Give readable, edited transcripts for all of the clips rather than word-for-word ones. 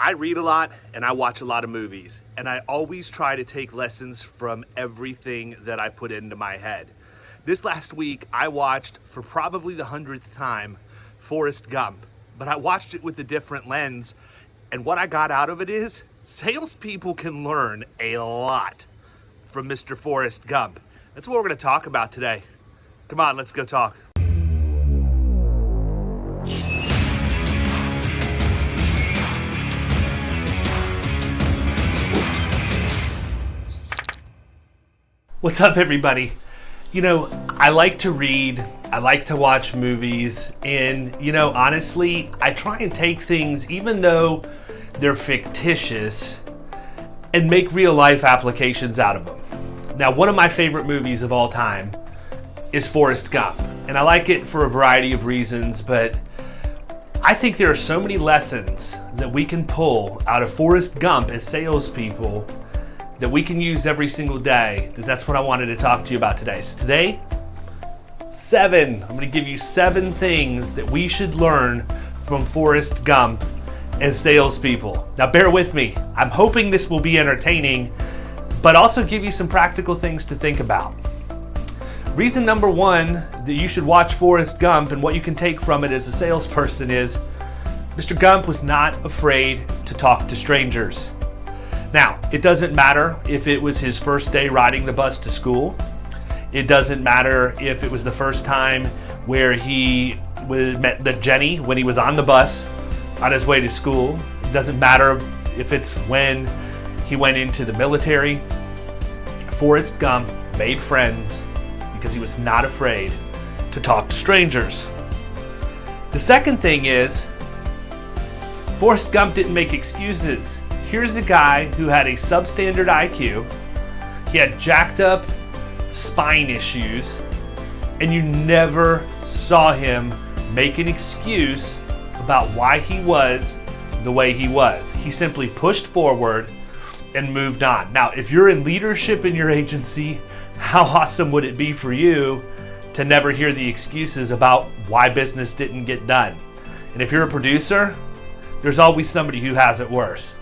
I read a lot and I watch a lot of movies, and I always try to take lessons from everything that I put into my head. This last week, I watched, for probably the 100th time, Forrest Gump, but I watched it with a different lens, and what I got out of it is, salespeople can learn a lot from Mr. Forrest Gump. That's what we're going to talk about today. Come on, let's go talk. What's up, everybody? You know, I like to read, I like to watch movies, and, honestly, I try and take things, even though they're fictitious, and make real life applications out of them. Now, one of my favorite movies of all time is Forrest Gump, and I like it for a variety of reasons, but I think there are so many lessons that we can pull out of Forrest Gump as salespeople that we can use every single day. That's what I wanted to talk to you about today. So today, I'm going to give you 7 things that we should learn from Forrest Gump as salespeople. Now bear with me. I'm hoping this will be entertaining, but also give you some practical things to think about. Reason number 1 that you should watch Forrest Gump and what you can take from it as a salesperson is Mr. Gump was not afraid to talk to strangers. Now, it doesn't matter if it was his first day riding the bus to school. It doesn't matter if it was the first time where he met Jenny when he was on the bus on his way to school. It doesn't matter if it's when he went into the military. Forrest Gump made friends because he was not afraid to talk to strangers. The second thing is, Forrest Gump didn't make excuses. Here's a guy who had a substandard IQ, he had jacked up spine issues, and you never saw him make an excuse about why he was the way he was. He simply pushed forward and moved on. Now, if you're in leadership in your agency, how awesome would it be for you to never hear the excuses about why business didn't get done? And if you're a producer, there's always somebody who has it worse.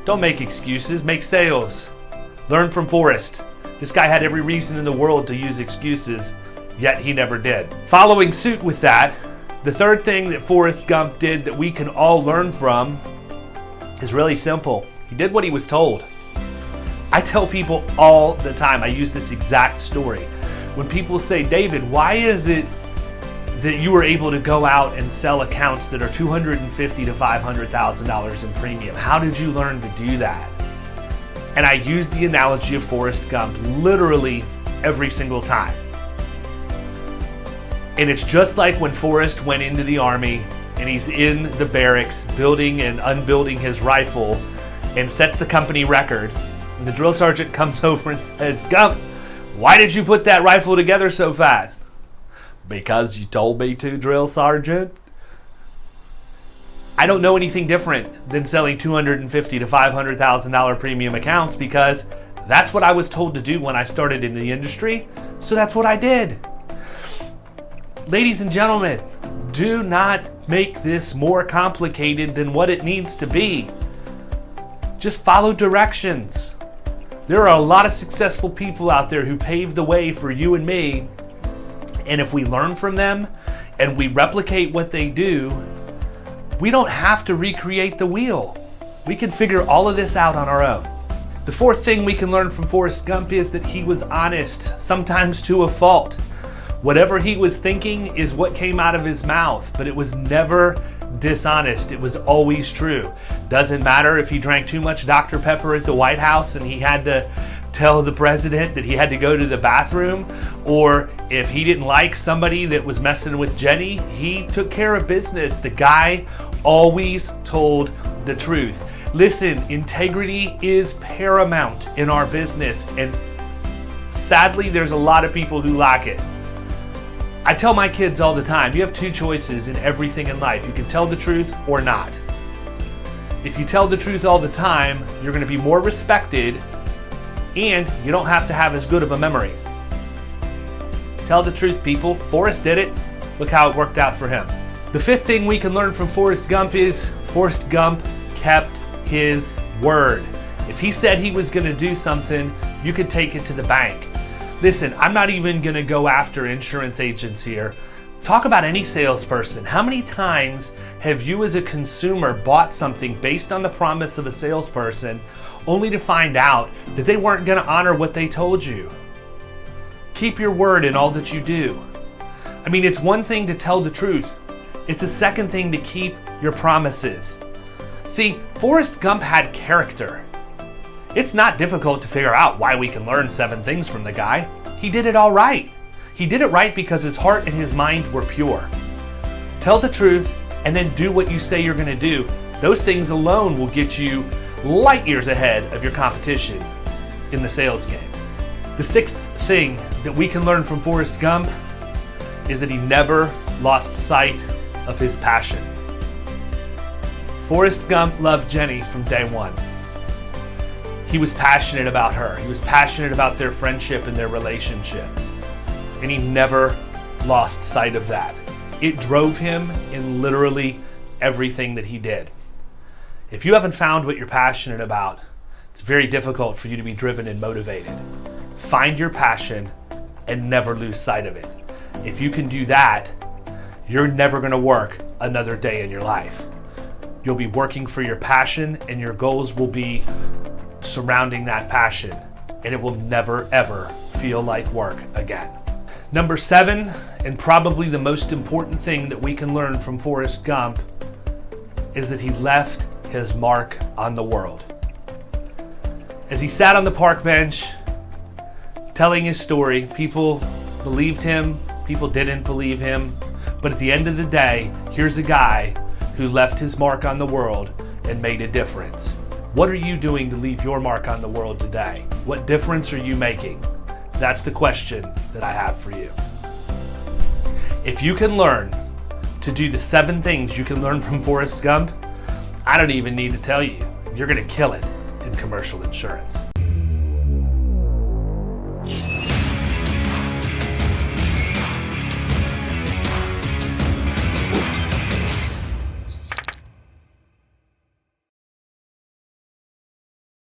Don't make excuses, make sales. Learn from Forrest. This guy had every reason in the world to use excuses, yet he never did. Following suit with that, the third thing that Forrest Gump did that we can all learn from is really simple. He did what he was told. I tell people all the time, I use this exact story. When people say, David, why is it that you were able to go out and sell accounts that are $250,000 to $500,000 in premium? How did you learn to do that? And I use the analogy of Forrest Gump literally every single time. And it's just like when Forrest went into the Army and he's in the barracks building and unbuilding his rifle and sets the company record. And the drill sergeant comes over and says, Gump, why did you put that rifle together so fast? Because you told me to, drill sergeant. I don't know anything different than selling $250,000 to $500,000 premium accounts because that's what I was told to do when I started in the industry. So that's what I did. Ladies and gentlemen, do not make this more complicated than what it needs to be. Just follow directions. There are a lot of successful people out there who paved the way for you and me. And if we learn from them and we replicate what they do, we don't have to recreate the wheel. We can figure all of this out on our own. The fourth thing we can learn from Forrest Gump is that he was honest, sometimes to a fault. Whatever he was thinking is what came out of his mouth, but it was never dishonest. It was always true. Doesn't matter if he drank too much Dr. Pepper at the White House and he had to tell the president that he had to go to the bathroom, or if he didn't like somebody that was messing with Jenny, he took care of business. The guy always told the truth. Listen, integrity is paramount in our business, and sadly, there's a lot of people who lack it. I tell my kids all the time, you have 2 choices in everything in life. You can tell the truth or not. If you tell the truth all the time, you're going to be more respected, and you don't have to have as good of a memory. Tell the truth, people. Forrest did it. Look how it worked out for him. The fifth thing we can learn from Forrest Gump is Forrest Gump kept his word. If he said he was going to do something, you could take it to the bank. Listen, I'm not even going to go after insurance agents here. Talk about any salesperson. How many times have you as a consumer bought something based on the promise of a salesperson only to find out that they weren't going to honor what they told you? Keep your word in all that you do. I mean, it's one thing to tell the truth. It's a second thing to keep your promises. See, Forrest Gump had character. It's not difficult to figure out why we can learn 7 things from the guy. He did it all right. He did it right because his heart and his mind were pure. Tell the truth and then do what you say you're going to do. Those things alone will get you light years ahead of your competition in the sales game. The 6th thing that we can learn from Forrest Gump is that he never lost sight of his passion. Forrest Gump loved Jenny from day one. He was passionate about her. He was passionate about their friendship and their relationship. And he never lost sight of that. It drove him in literally everything that he did. If you haven't found what you're passionate about, it's very difficult for you to be driven and motivated. Find your passion and never lose sight of it. If you can do that, you're never going to work another day in your life. You'll be working for your passion, and your goals will be surrounding that passion, and it will never ever feel like work again. Number 7, and probably the most important thing that we can learn from Forrest Gump, is that he left his mark on the world. As he sat on the park bench telling his story, people believed him, people didn't believe him, but at the end of the day, here's a guy who left his mark on the world and made a difference. What are you doing to leave your mark on the world today? What difference are you making? That's the question that I have for you. If you can learn to do the 7 things you can learn from Forrest Gump, I don't even need to tell you. You're going to kill it in commercial insurance.